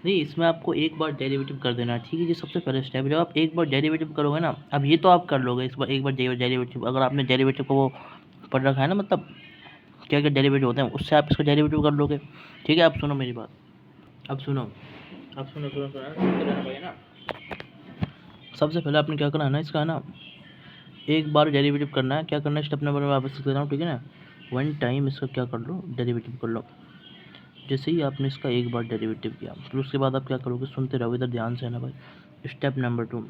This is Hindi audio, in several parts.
नहीं, इसमें आपको एक बार डेरिवेटिव कर देना है, ठीक है। ये सबसे पहले स्टेप है। जब आप एक बार डेरिवेटिव करोगे ना, अब ये तो आप कर लोगे इस बार, एक बार डेरिवेटिव, अगर आपने डेरिवेटिव को वो पढ़ रखा है ना, मतलब क्या क्या डेरिवेटिव होते हैं, उससे आप इसको डेरिवेटिव कर लोगे, ठीक है। अब सुनो मेरी बात, अब सुनो, अब सुनो सुनो सुनो सुनते रहना भाई ना। सबसे पहले आपने क्या करना है ना, इसका है ना एक बार डेरिवेटिव करना है। क्या करना है, स्टेप नंबर में वापस लिख दे रहा हूँ, ठीक है ना। वन टाइम इसका क्या कर लो, डेरिवेटिव कर लो। जैसे ही आपने इसका एक बार डेरिवेटिव किया, फिर उसके बाद आप क्या करोगे, सुनते रहो इधर ध्यान से, है ना भाई। स्टेप नंबर 2,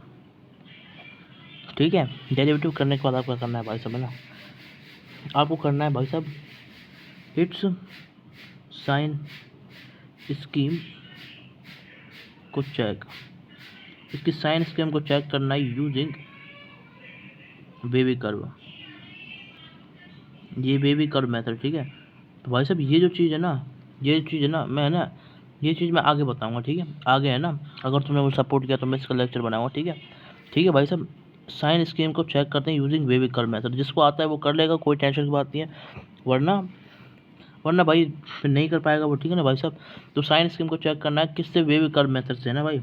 ठीक है। डेरिवेटिव करने के बाद आपका करना है भाई साहब, है ना, आपको करना है भाई साहब, इट्स साइन स्कीम को चेक, इसकी साइन स्कीम को चेक करना है यूजिंग बेबी कर्व, ये बेबी कर्व मेथड, ठीक है। तो भाई साहब ये जो चीज़ है ना, ये चीज़ है ना, मैं है ना, ये चीज़ मैं आगे बताऊंगा, ठीक है। आगे है ना, अगर तुमने वो सपोर्ट किया तो मैं इसका लेक्चर बनाऊंगा, ठीक है। ठीक है भाई साहब, साइन स्कीम को चेक करते हैं यूजिंग बेबी कर्व मेथड। जिसको आता है वो कर लेगा, कोई टेंशन की बात नहीं है, वरना वरना भाई फिर नहीं कर पाएगा वो, ठीक है ना भाई साहब। तो साइन स्कीम को चेक करना है किससे, बेबी कर्व मेथड से, है ना भाई,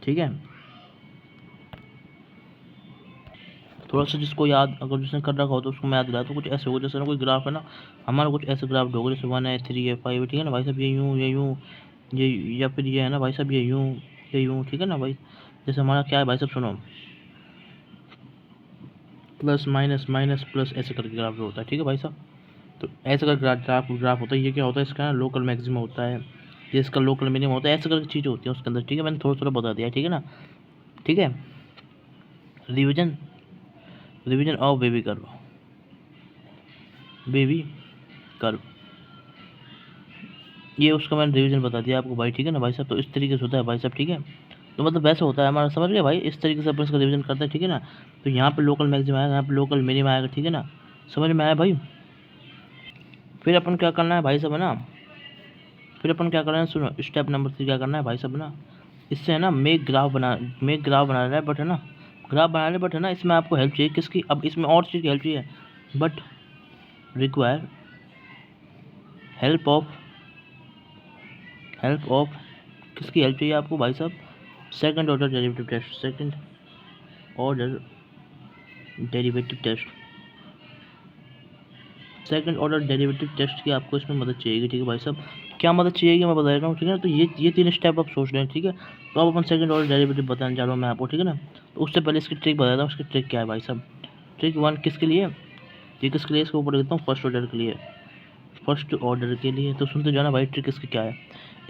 ठीक है। थोड़ा सा जिसको याद, अगर जिसने कर रखा हो तो उसको मैं याद दिलाया, तो कुछ ऐसे होगा जैसे ना कोई ग्राफ है ना, हमारा कुछ ऐसे ग्राफ होगा जैसे 1 है, 3 है, 5 है, ठीक है ना भाई साहब। ये यूँ, ये यूँ, ये, या फिर ये है ना भाई साहब, ये यूँ, ये यूँ, ठीक है ना भाई। जैसे हमारा क्या है भाई साहब, सुनो, प्लस माइनस माइनस प्लस ऐसे करके ग्राफ होता है, ठीक है भाई साहब। तो ऐसे का ग्राफ होता है। ये क्या होता है, इसका लोकल मैक्सिमम होता है, ये इसका लोकल मिनिमम होता है, ऐसे करके चीज़ें होती है उसके अंदर, ठीक है। मैंने थोड़ा थोड़ा बता दिया, ठीक है ना, ठीक है। Revision, revision of baby curve, baby curve, ये उसका मैंने रिवीजन बता दिया आपको भाई, ठीक है ना भाई साहब। तो इस तरीके से होता है भाई साहब, ठीक है। तो मतलब वैसे होता है हमारा, समझ गए भाई, इस तरीके से अपन इसका रिवीजन करते हैं, ठीक है ना। तो यहाँ पे लोकल मैक्सिमम आएगा, यहाँ पे लोकल मिनिमम आएगा, ठीक है ना, समझ में आया भाई। फिर अपन क्या करना है भाई साहब, है ना, फिर अपन क्या करना है, सुनो, स्टेप नंबर 3 क्या करना है भाई साहब ना, इससे है ना मेक ग्राफ बना रहा है, बट है ना, ग्राफ बना रहे हैं, बट है ना, इसमें आपको हेल्प चाहिए किसकी, अब इसमें और चीज़ की हेल्प चाहिए, बट रिक्वायर हेल्प ऑफ, किसकी हेल्प चाहिए आपको भाई साहब, second order derivative test, second order derivative test, second order derivative test की आपको इसमें मदद चाहिए, ठीक है भाई साहब। क्या मदद चाहिए मैं बता रहा हूँ, ठीक है ना। तो ये 3 स्टेप आप सोच रहे हैं, ठीक है। तो अब अपन सेकंड ऑर्डर डेरिवेटिव बताने जा रहा हूँ मैं आपको, ठीक है ना। तो उससे पहले इसकी ट्रिक बताता हूँ, उसकी ट्रिक क्या है भाई साहब। ट्रिक 1 किसके लिए, ये किसके लिए, इसको ऊपर देता हूँ, फर्स्ट ऑर्डर के लिए, फर्स्ट ऑर्डर के लिए। तो सुनते जाना भाई, ट्रिक इसकी क्या है,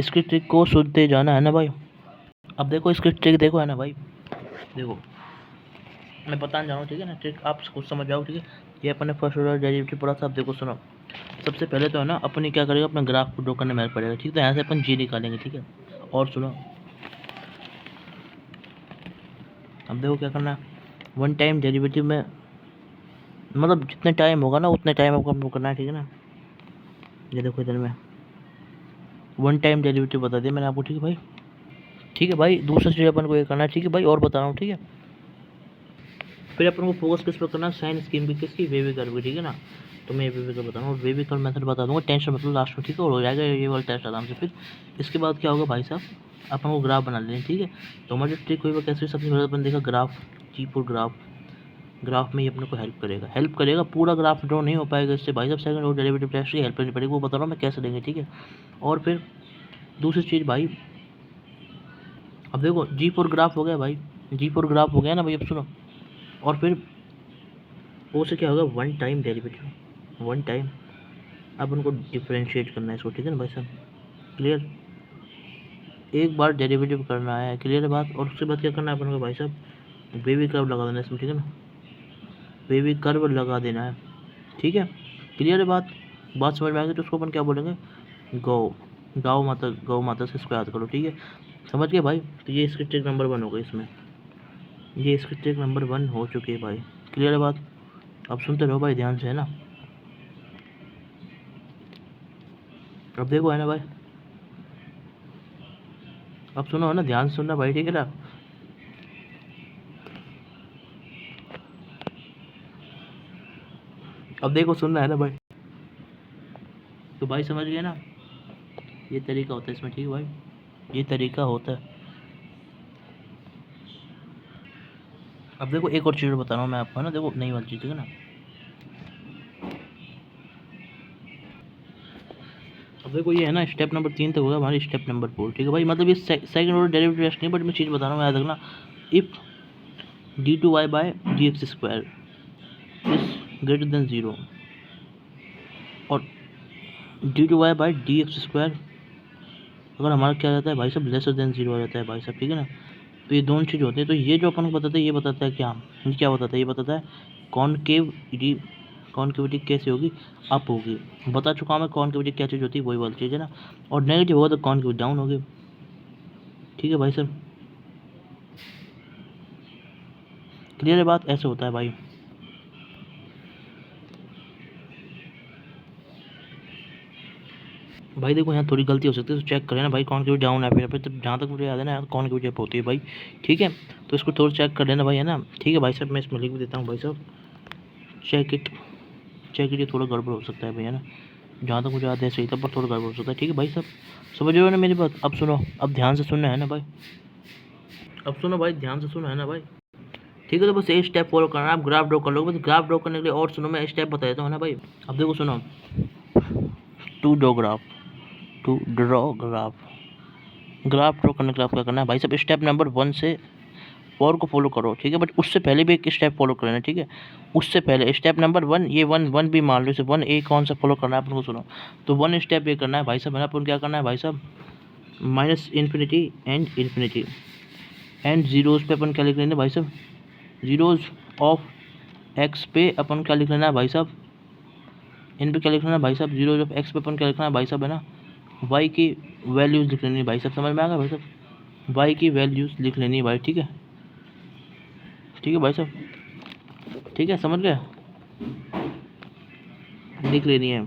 इसकी ट्रिक को सुनते जाना, है ना भाई। अब देखो इसकी ट्रिक देखो, है ना भाई, देखो मैं बताने जा रहा हूँ, ठीक है ना। ट्रिक आप खुद समझ जाओ, ठीक है। ये अपन ने फर्स्ट ऑर्डर डेरिवेटिव पढ़ा था। अब देखो सुनो, सबसे पहले तो है ना अपन क्या करेगा, अपना ग्राफ को ड्रॉ करने में पड़ेगा, ठीक है। तो यहाँ से अपन जी निकालेंगे, ठीक है। और सुनो, अब देखो क्या करना है, वन टाइम डेरिवेटिव में, मतलब जितने टाइम होगा ना उतने टाइम आपको अपने करना है, ठीक है ना। ये देखो इधर में वन टाइम डेरिवेटिव बता दिया मैंने आपको, ठीक है भाई, ठीक है भाई। दूसरा चीज़ अपन को ये करना है, ठीक है भाई, और बता रहा हूँ, ठीक है। फिर अपन को फोकस किस पर करना है, साइन स्कीम की, किसकी, वेवी कर्व की, ठीक है ना। तो मैं वेवी कर्व बता रहा हूँ, वेवी कर्व मेथड बता दूंगा, टेंशन मतलब लास्ट में, ठीक है, और हो जाएगा ये वाला टेस्ट आराम से। फिर इसके बाद क्या होगा भाई साहब, अपन को ग्राफ बना लेंगे, ठीक है। तो हमारी ट्रिक हुई वो कैसे, सबसे पहले अपन देखा ग्राफ, चीप और ग्राफ में ये अपने को हेल्प करेगा। पूरा ग्राफ ड्रॉ नहीं हो पाएगा इससे भाई साहब, सेकंड और डेरिवेटिव टेस्ट की हेल्प लेनी पड़ेगी, वो बता रहा हूँ मैं कैसे देंगे, ठीक है। और फिर दूसरी चीज़ भाई, अब देखो जी फोर ग्राफ हो गया भाई, जी फोर ग्राफ हो गया ना भाई। अब सुनो, और फिर वो से क्या होगा, one time derivative, one time, अब उनको डिफ्रेंशिएट करना है इसको, ठीक है ना भाई साहब, क्लियर। एक बार डेरिवेटिव करना है, क्लियर बात। और उसके बाद क्या करना है अपन को भाई साहब, बेबी कर्व लगा देना है इसमें, ठीक है ना, बेबी कर्व लगा देना है, ठीक है। क्लियर है बात, बात समझ में आ गई। तो उसको अपन क्या बोलेंगे, गौ, गौ माता से इसको याद करो, ठीक है, समझ गए भाई। तो ये इसकी ट्रिक नंबर 1 हो गई इसमें, ये इसकी ट्रिक नंबर 1 हो चुकी है भाई, क्लियर है बात। अब सुनते रहो भाई ध्यान से, है ना। अब देखो, है ना भाई, अब सुनो, है ना, ध्यान से सुनना भाई, ठीक है ना। अब देखो सुनना है ना भाई, तो भाई समझ गए ना। ये तरीका होता है इसमें, ठीक है भाई, ये तरीका होता है। अब देखो एक और चीज़ बता रहा हूँ मैं आपको, है ना, देखो नई वाली चीज़, ठीक है ना। अब देखो ये है ना, स्टेप नंबर 3 तक होगा हमारी, स्टेप नंबर 4, ठीक है भाई। मतलब ये सेकंड ऑर्डर डेरिवेटिव टेस्ट नहीं, बट मैं चीज़ बता रहा हूँ, याद रखना। If d2y by dx square is greater than 0 और d2y बाय dx स्क्वायर अगर हमारा क्या रहता है भाई साहब, लेसर देन 0 हो जाता है भाई साहब, ठीक है ना। तो ये दोनों चीज़ होती है। तो ये जो अपन को बताता है, ये बताता है क्या, ये क्या बताता है, ये बताता है कॉनकेविटी, कॉनकेविटी कैसे होगी, अप होगी। बता चुका हूँ मैं कॉनकेविटी क्या चीज़ होती है, वही वाली चीज़ है ना। और नेगेटिव होगा तो कॉनकेविटी डाउन होगी, ठीक है भाई साहब, क्लियर है बात, ऐसे होता है भाई। भाई देखो यहाँ थोड़ी गलती हो सकती है, तो चेक करें ना भाई, कॉनकेविटी डाउन है फिर तो जहाँ तक मुझे याद है ना, कॉनकेविटी अप होती है भाई, ठीक है। तो इसको थोड़ा चेक कर लेना भाई, है ना, ठीक है भाई साहब। मैं इसमें लिख भी देता हूँ भाई साहब, चेक इट, चेक इट। ये थोड़ा गड़बड़ हो सकता है भाई, है ना, जहाँ तक मुझे याद है सही था, पर थोड़ा गड़बड़ हो सकता है, ठीक है भाई साहब। समझ रहे हो ना मेरी बात, अब सुनो, अब ध्यान से सुनना है ना भाई, अब सुनो भाई, ध्यान से सुनो, है ना भाई, ठीक है। तो बस एक स्टेप फॉलो करना है, आप ग्राफ ड्रॉ कर लो, बस ग्राफ ड्रॉ करने के लिए। और सुनो, मैं स्टेप बता देता हूँ ना भाई। अब देखो सुनो, to draw graph, to draw graph, graph draw करने के लिए आप क्या करना है भाई साहब, स्टेप नंबर 1 से 4 को फॉलो करो, ठीक है। बट उससे पहले भी एक स्टेप फॉलो करना है, ठीक है। उससे पहले स्टेप नंबर 1, ये 1 भी मान लो, इसे 1A कौन सा फॉलो करना है अपन को, सुनो। तो 1 स्टेप ये करना है भाई साहब, है ना, अपन क्या करना है भाई साहब, माइनस इन्फिनिटी एंड जीरोज़ पे अपन क्या लिख लेना है भाई साहब, जीरोज़ ऑफ एक्स पे अपन क्या लिख लेना है भाई साहब, इन पे क्या लिखना है भाई साहब, जीरोज़ ऑफ एक्स पे अपन क्या लिखना है भाई साहब, है ना, वाई की वैल्यूज़ लिख लेनी है भाई साहब, समझ में आ गया भाई साहब, वाई की वैल्यूज़ लिख लेनी है भाई, ठीक है, ठीक है भाई साहब, ठीक है, समझ गए, लिख लेनी है,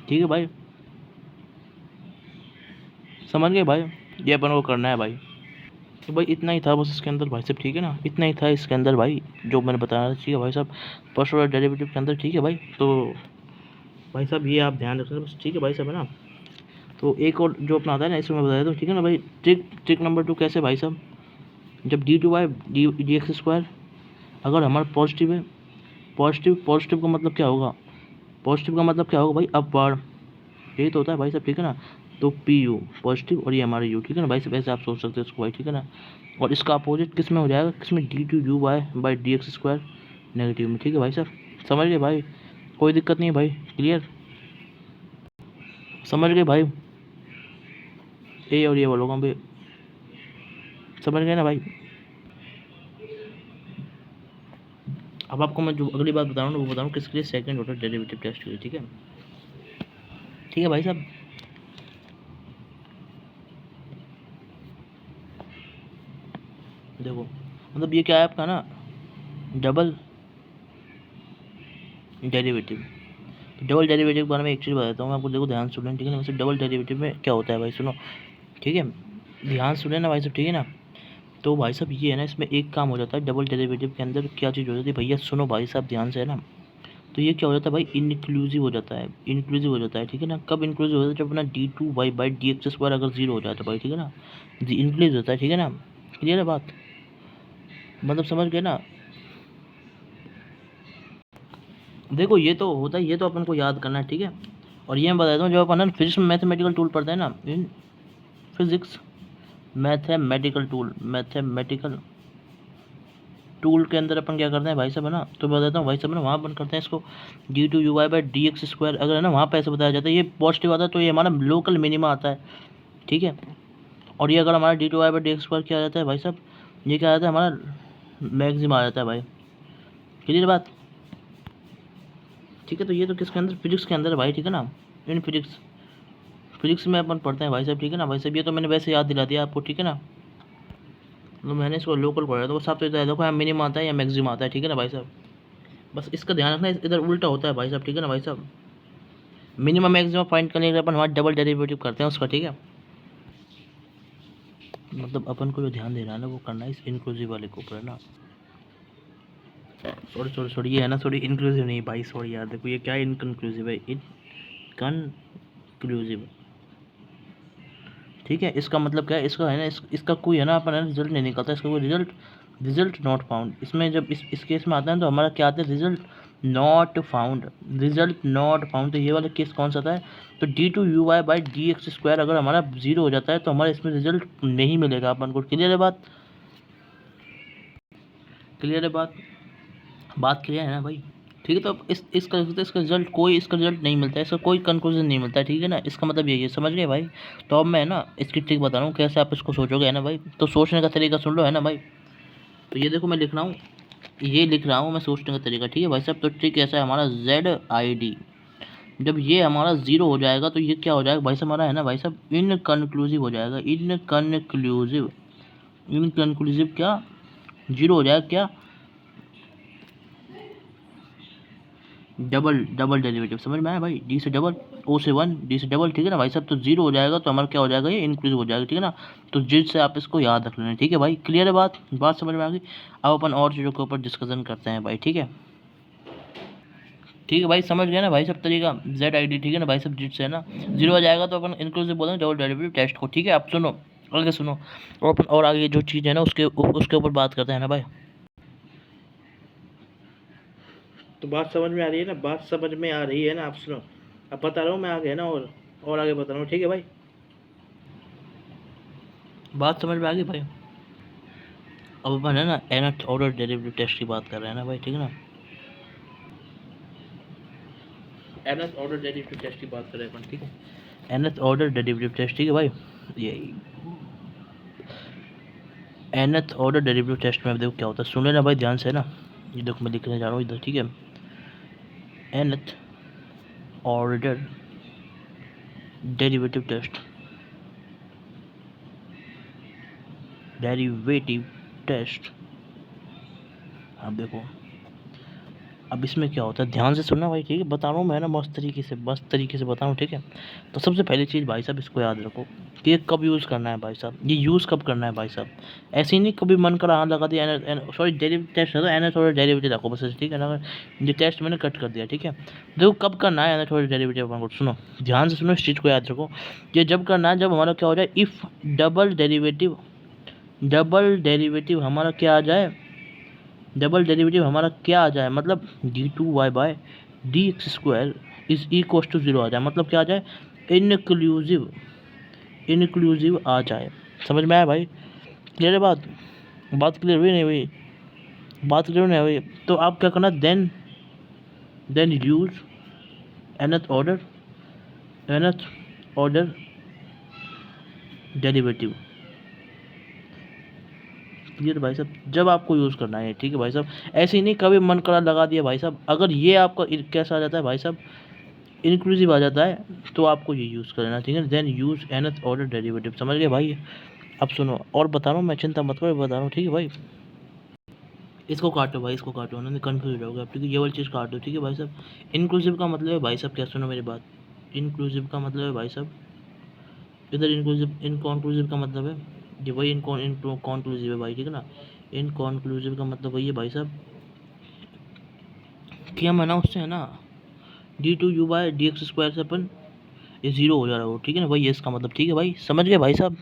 ठीक है भाई, समझ गए भाई, ये अपन को करना है भाई। तो भाई इतना ही था बस इसके अंदर भाई साहब, ठीक है ना, इतना ही था इसके अंदर भाई, जो मैंने बताया था, ठीक है भाई साहब, फर्स्ट ऑर्डर डेरिवेटिव के अंदर, ठीक है भाई। तो भाई साहब ये आप ध्यान रखना बस, ठीक है भाई साहब, है ना। तो एक और जो अपना आता है ना, इसमें मैं बताया था, ठीक है ना भाई। ट्रिक नंबर 2 कैसे भाई साहब, जब d2y dx स्क्वायर अगर हमारा पॉजिटिव है, पॉजिटिव का मतलब क्या होगा, पॉजिटिव का मतलब क्या होगा भाई, अपवर्ड, यही तो होता है भाई साहब, ठीक है ना। तो पी यू पॉजिटिव और ये हमारा यू, ठीक है ना भाई साहब, ऐसे आप सोच सकते हो इसको भाई, ठीक है ना। और इसका अपोजिट किस में हो जाएगा, किस में, D two U Y by D X square negative में, ठीक है भाई साहब, समझ गए भाई, कोई दिक्कत नहीं है भाई, क्लियर, समझ गए भाई, ए और ये वालों का भाई, समझ गए ना भाई। अब आपको मैं जो अगली बात बता रहा हूँ वो बता रहा हूँ किसके लिए, सेकंड ऑर्डर डेरिवेटिव टेस्ट के लिए, ठीक है, ठीक है भाई साहब। देखो मतलब ये क्या है आपका ना, डबल डेरिवेटिव, डबल डेरिवेटिव के बारे में एक चीज़ बताता हूँ मैं आपको, देखो ध्यान सुन, ठीक है ना। वैसे डबल डेरिवेटिव में क्या होता है भाई, सुनो, ठीक है, ध्यान सुने ना भाई साहब, ठीक है ना। तो भाई साहब ये है ना, इसमें एक काम हो जाता है डबल डेरिवेटिव के अंदर, क्या चीज़ हो जाती है भैया, सुनो भाई साहब ध्यान से, है ना। तो ये क्या हो जाता है भाई, इनक्लूसिव हो जाता है, इंक्लूसिव हो जाता है, ठीक है ना। कब इंक्लूसिव होता है, जब अपना d2y by D X square अगर 0 हो जाता है भाई, ठीक है ना, इंक्लूसिव होता है, ठीक है ना, क्लियर है बात, मतलब समझ गए ना। देखो ये तो होता है, ये तो अपन को याद करना है, ठीक है। और ये मैं बताता हूँ, जब अपन फिजिक्स में मैथमेटिकल टूल पढ़ते हैं ना, इन फिजिक्स मैथमेटिकल टूल के अंदर अपन क्या करते हैं भाई साहब, है ना। तो मैं बताता हूँ भाई साहब, है ना, वहाँ अपन करते हैं इसको D two U Y by D X square, अगर है ना वहाँ पे ऐसे बताया जाता है, ये पॉजिटिव आता है तो ये हमारा लोकल मिनिमा आता है, ठीक है। और ये अगर हमारा D two Y by D X square क्या आ जाता है भाई साहब, ये क्या आ जाता है हमारा मैक्सिमा आ जाता है भाई, क्लियर बात, ठीक है। तो ये तो किसके अंदर, फिजिक्स के अंदर है भाई, ठीक है ना, इन फिजिक्स में अपन पढ़ते हैं भाई साहब, ठीक है ना भाई साहब। ये तो मैंने वैसे याद दिला दिया आपको, ठीक है ना, तो मैंने इसको लोकल पढ़ा तो वो साफ तो देखो यहाँ मिनिमम आता है या मैक्सिमम आता है, ठीक है ना भाई साहब। बस इसका ध्यान रखना, इधर उल्टा होता है भाई साहब, ठीक है ना भाई साहब। मिनिमम मैक्सिमम फाइंड करने के लिए अपन वहाँ डबल डेरिवेटिव करते हैं उसका, ठीक है। मतलब अपन को जो ध्यान देना है ना वो करना है इस इंक्लूसिव वाले के ऊपर, है ना। सॉरी ये है ना, सॉरी इंक्लूसिव नहीं भाई, सॉरी यार, देखो ये क्या है, इनकन्क्लूसिव है, इनकन्क्लूसिव। ठीक है, इसका मतलब क्या है, इसका है ना इसका कोई है ना अपना रिजल्ट नहीं निकलता, इसका कोई रिजल्ट नॉट फाउंड। इसमें जब इस केस में आता है तो हमारा क्या आता है, result not found, result not found. तो ये वाला केस कौन सा था, तो d2uy/dx² अगर हमारा 0 हो जाता है तो हमारा इसमें रिजल्ट नहीं मिलेगा अपन को। क्लियर है बात, क्लियर है बात क्लियर है ना भाई। ठीक है, तो अब इसका रिजल्ट नहीं मिलता है, इसका कोई कंक्लूजन नहीं मिलता है। ठीक है ना, इसका मतलब यही है, समझ गए भाई। तो अब मैं ना इसकी ट्रिक बता रहा हूँ कैसे आप इसको सोचोगे, है ना भाई। तो सोचने का तरीका सुन लो, है ना भाई। तो ये देखो मैं लिख रहा हूँ मैं सोचने का तरीका। ठीक है भाई साहब, तो ट्रिक ऐसा है हमारा ZID, जब ये हमारा 0 हो जाएगा तो ये क्या हो जाएगा भाई साहब, हमारा है ना भाई साहब इनकन्क्लूसिव हो जाएगा। इनकन्क्लूसिव क्या 0 हो जाएगा, क्या डबल डेरिवेटिव। समझ में आया भाई, डी से डबल, ओ से 1, डी से डबल। ठीक है ना भाई साहब, तो 0 हो जाएगा तो हमारा क्या हो जाएगा, ये इंक्लूसिव हो जाएगा। ठीक है ना, तो जिद से आप इसको याद रख लेना। ठीक है भाई, क्लियर है बात समझ में आ गई। अब अपन और चीज़ों के ऊपर डिस्कशन करते हैं भाई। ठीक है भाई, समझ गए ना भाई सब तरीका ZID। ठीक है ना भाई सब, जिद से है ना 0 हो जाएगा तो अपन इंक्लूसिव बोलेंगे डबल डेरिवेटिव टेस्ट को। ठीक है, आप सुनो आगे सुनो, और अपन और आगे जो चीज़ है ना उसके ऊपर बात करते हैं ना भाई। तो बात समझ में आ रही है ना, बात समझ में आ रही है ना, आप सुनो। अब बता रहा हूँ मैं आगे, है ना, और आगे बता रहा हूँ। ठीक है भाई, बात समझ में आ गई भाई। अब अपन है ना nth ऑर्डर डेरिवेटिव टेस्ट की बात कर रहे हैं ना भाई। ठीक है ना, nth ऑर्डर डेरिवेटिव टेस्ट की बात कर रहे हैं अपन। ठीक है, nth ऑर्डर डेरिवेटिव टेस्ट। ठीक है भाई, ये nth ऑर्डर डेरिवेटिव टेस्ट में देखो क्या होता है, सुन लेना भाई ध्यान से, है ना। ये देखो मैं लिखने जा रहा हूँ इधर। ठीक है, nth ऑर्डर डेरिवेटिव टेस्ट, अब देखो, अब इसमें क्या होता है, ध्यान से सुनना भाई। ठीक है, बता रहा हूँ मैं ना मस्त तरीके से बता रहा हूँ। ठीक है, तो सबसे पहली चीज़ भाई साहब इसको याद रखो कि ये कब यूज़ करना है भाई साहब, ये यूज़ कब करना है भाई साहब। ऐसे ही नहीं कभी मन करा हाँ लगा दिया, सॉरी डेरिवेटिव टेस्ट है तो एन थोड़ा डेरिवेटिव रखो बस। ठीक है ना, ये टेस्ट मैंने कट कर दिया। ठीक है, देखो कब करना है एन थोड़ा डेरिवेटिव अपन को, सुनो ध्यान से सुनो, इस चीज़ को याद रखो। ये जब करना है जब हमारा क्या हो जाए, इफ़ डबल डेरिवेटिव हमारा क्या आ जाए, डबल डेरिवेटिव हमारा क्या आ जाए, मतलब d2y/dx² इज इक्वल टू 0 आ जाए। मतलब क्या आ जाए, इनक्लूसिव आ जाए। समझ में आया भाई, क्लियर है बात क्लियर हुई नहीं हुई, बात क्लियर नहीं हुई। तो आप क्या करना, then use nth order derivative. Clear भाई साहब, जब आपको यूज़ करना है। ठीक है भाई साहब, ऐसे ही नहीं कभी मन करा लगा दिया भाई साहब। अगर ये आपका कैसा आ जाता है भाई साहब, इंक्लूसिव आ जाता है, तो आपको ये यूज़ करना। ठीक है, then use nth order derivative. समझ गए भाई। अब सुनो और बता रहा हूँ मैं, चिंता मत करो, बता रहा हूँ। ठीक है भाई, इसको काटो भाई, इसको काटो, नहीं कन्फ्यूज हो गया। ठीक है, ये वाली चीज़ काटो। ठीक है भाई साहब, इंक्लूसिव का मतलब है भाई साहब, क्या सुनो मेरी बात, इंक्लूसिव का मतलब है भाई साहब, इधर इनकॉन्क्लूसिव का मतलब है ये वही इनकॉन्क्लूसिव है भाई। ठीक है ना, इनकॉन्क्लूसिव का मतलब वही है भाई साहब कि हम है ना उससे है ना d2u/dx² से अपन ये 0 हो जा रहा हो। ठीक है ना भाई, ये इसका मतलब। ठीक है भाई, समझ गए भाई साहब।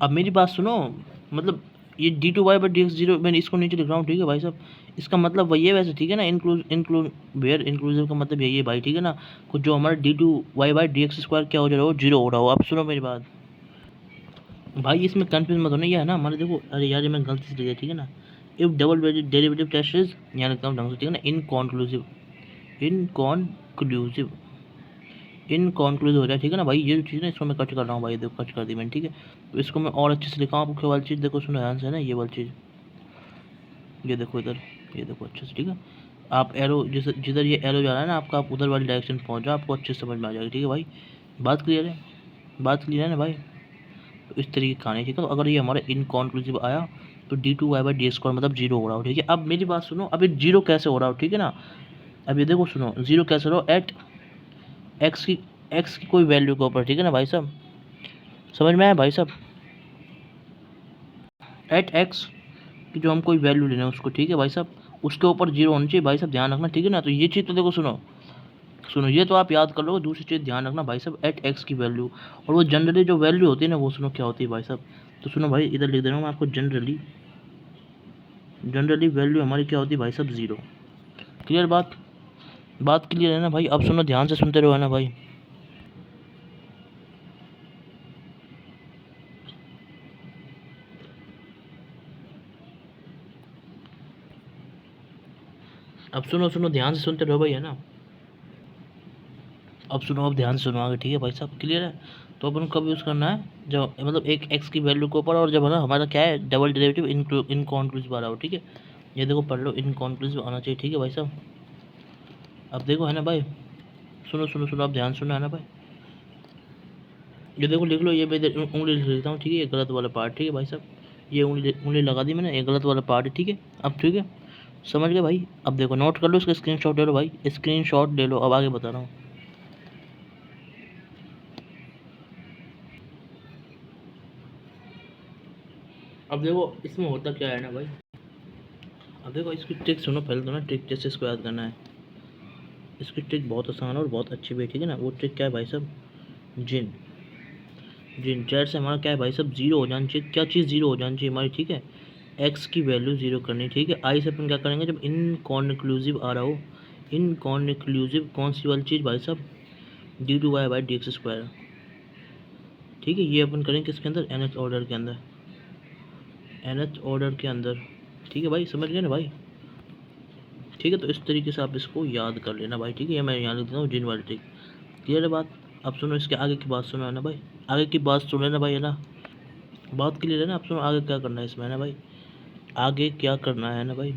अब मेरी बात सुनो, मतलब ये d2y/dx 0 मैंने इसको नीचे लिख रहा हूँ। ठीक है भाई साहब, इसका मतलब वही है वैसे। ठीक है ना, इंक्लूसिव का मतलब यही है भाई। ठीक है ना, कुछ जो हमारा d2y/dx² क्या हो जा रहा हो, 0 हो रहा हो। अब सुनो मेरी बात भाई, इसमें कन्फ्यूज मत होना। ये है ना हमारे, देखो अरे यार ये मैं गलती से लिया। ठीक है ना, if double derivative test is, यहाँ लिखता हूँ ढंग से। ठीक है ना, इनकॉन्क्लूसिव हो जाए। ठीक है ना भाई, ये जो चीज़ ना इसको मैं कट कर रहा हूँ भाई, देखो कट कर दी मैंने। ठीक है, तो इसको मैं और अच्छे से लिखा हूँ आपको वाली चीज़, देखो सुनो ध्यान से ना, ये वाली चीज़, ये देखो इधर, ये देखो अच्छे से। ठीक है, आप एरो जिधर ये एरो जा रहा है ना आपका, आप उधर वाली डायरेक्शन पहुँच जाओ, आपको अच्छे से समझ में आ जाएगा। ठीक है भाई, बात क्लियर है ना भाई। तो इस तरीके की कहानी। ठीक है, तो अगर ये हमारा इनकॉन्क्लूसिव आया तो d2y/d² मतलब 0 हो रहा हो। ठीक है, अब मेरी बात सुनो, अब ये 0 कैसे हो रहा हो। ठीक है ना, अब ये देखो सुनो, 0 कैसे हो रहा हो, एट एक्स की कोई वैल्यू के ऊपर। ठीक है ना भाई साहब, समझ में आया भाई साहब, एट एक्स की जो हम कोई वैल्यू लेना है उसको। ठीक है भाई साहब, उसके ऊपर 0 होना चाहिए भाई साहब, ध्यान रखना। ठीक है ना, तो ये चीज़ तो देखो सुनो, सुनो ये तो आप याद कर लो, दूसरी चीज़ ध्यान रखना भाई साहब, एट एक्स की वैल्यू, और वो जनरली जो वैल्यू होती है ना वो सुनो क्या होती है भाई साहब। तो सुनो भाई इधर लिख दे रहा हूँ मैं आपको, जनरली वैल्यू हमारी क्या होती है भाई साहब, 0। क्लियर बात क्लियर है ना भाई। अब सुनो ध्यान से सुनते रहो है ना भाई। अब सुनो ध्यान से सुनते रहो भाई है ना। अब सुनो, अब ध्यान से सुनो आगे, ठीक है भाई साहब, क्लियर है। तो अपन को कब यूज़ करना है, जब मतलब एक एक्स की वैल्यू के ऊपर, और जब है ना हमारा क्या है, डबल डेरिवेटिव इनकॉन्क्लूसिव आ रहा हो, ठीक है। ये देखो पढ़ लो, इनकॉन्क्लूसिव आना चाहिए, ठीक है भाई साहब। अब देखो है ना भाई, सुनो आप ध्यान सुनो है ना भाई। ये देखो लिख लो, ये मैं इधर उंगली लिख देता हूँ, ठीक है, ये गलत वाला पार्ट, ठीक है भाई साहब। ये उंगली लगा दी मैंने, ये गलत वाला पार्ट है, ठीक है। अब ठीक है, समझ गए भाई। अब देखो नोट कर लो, इसका स्क्रीनशॉट ले लो भाई, स्क्रीनशॉट ले लो। अब आगे बता रहा हूँ। अब देखो इसमें होता क्या है ना भाई। अब देखो इसकी ट्रिक सुनो पहले तो ना, ट्रिक जैसे इसको याद करना है। इसकी ट्रिक बहुत आसान और बहुत अच्छी भी है, ठीक है ना। वो ट्रिक क्या है भाई साहब, जिन जिन जेड से हमारा क्या है भाई साहब, 0 हो जाना चाहिए। क्या चीज़ 0 हो जानी चाहिए हमारी, ठीक है, एक्स की वैल्यू 0 करनी, ठीक है। आई से अपन क्या करेंगे, जब इनकॉन्क्लूसिव आ रहा हो, इनकॉन्क्लूसिव कौन सी वाली चीज़ भाई साहब, d/dx², ठीक है। ये अपन करेंगे किसके अंदर, nth ऑर्डर के अंदर, nth ऑर्डर के अंदर, ठीक है भाई, समझ गए ना भाई। ठीक है, तो इस तरीके से आप इसको याद कर लेना भाई, ठीक है। ये मैं यहाँ लिख देता हूँ, जिन वाली ट्रिक, क्लियर है बात। अब सुनो इसके आगे की बात सुनो है ना भाई, आगे की बात सुनो ना भाई है ना, बात क्लियर है ना। अब सुनो आगे क्या करना है इसमें है ना भाई, आगे क्या करना है ना भाई।